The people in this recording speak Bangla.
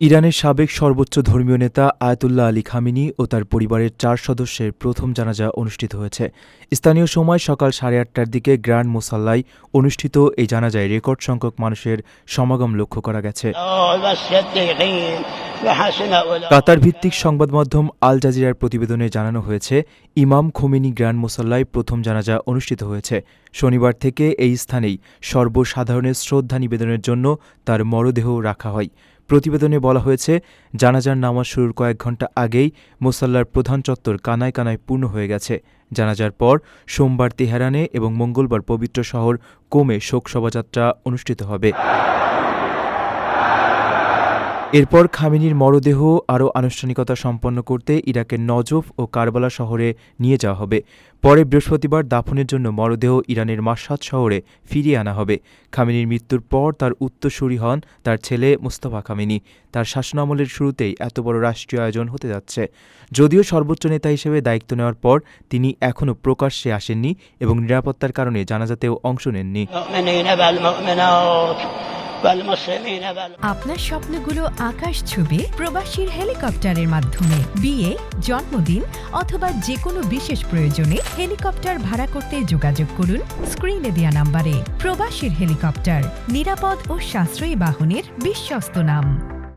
ইরানের সাবেক সর্বোচ্চ ধর্মীয় নেতা আয়াতুল্লাহ আলী খামেনি ও তার পরিবারের 4 সদস্যের প্রথম জানাজা অনুষ্ঠিত হয়েছে। স্থানীয় সময় সকাল 8:30টার দিকে গ্র্যান্ড মুসাল্লায় অনুষ্ঠিত এই জানাজায় রেকর্ড সংখ্যক মানুষের সমাগম লক্ষ্য করা গেছে। কাতার ভিত্তিক সংবাদ মাধ্যম আল জাজিরার প্রতিবেদনে জানানো হয়েছে, ইমাম খোমেনি গ্র্যান্ড মুসাল্লায় প্রথম জানাজা অনুষ্ঠিত হয়েছে। শনিবার থেকে এই স্থানেই সর্বসাধারণের শ্রদ্ধা নিবেদনের জন্য তার মরদেহ রাখা হয়। প্রতিবেদনে বলা হয়েছে, জানাজার নামাজ শুরুর কয়েক ঘণ্টা আগেই মুসাল্লার প্রধান চত্বর কানায় কানায় পূর্ণ হয়ে গেছে। জানাজার পর সোমবার তেহরানে এবং মঙ্গলবার পবিত্র শহর কোমে শোক শোভাযাত্রা অনুষ্ঠিত হবে। এরপর খামেনির মরদেহ আরও আনুষ্ঠানিকতা সম্পন্ন করতে ইরাকের নজফ ও কারবালা শহরে নিয়ে যাওয়া হবে। পরে বৃহস্পতিবার দাফনের জন্য মরদেহ ইরানের মাশহাদ শহরে ফিরিয়ে আনা হবে। খামেনির মৃত্যুর পর তার উত্তরসূরি হন তার ছেলে মুস্তাফা খামেনি। তার শাসনামলের শুরুতেই এত বড় রাষ্ট্রীয় আয়োজন হতে যাচ্ছে। যদিও সর্বোচ্চ নেতা হিসেবে দায়িত্ব নেওয়ার পর তিনি এখনও প্রকাশ্যে আসেননি এবং নিরাপত্তার কারণে জানাজাতেও অংশ নেননি। আপনার স্বপ্নগুলো আকাশ ছুবে প্রবাসীর হেলিকপ্টারের মাধ্যমে। বিয়ে, জন্মদিন অথবা যে কোনো বিশেষ প্রয়োজনে হেলিকপ্টার ভাড়া করতে যোগাযোগ করুন স্ক্রিনে দেয়া নাম্বারে। প্রবাসীর হেলিকপ্টার, নিরাপদ ও সাশ্রয়ী বাহনের বিশ্বস্ত নাম।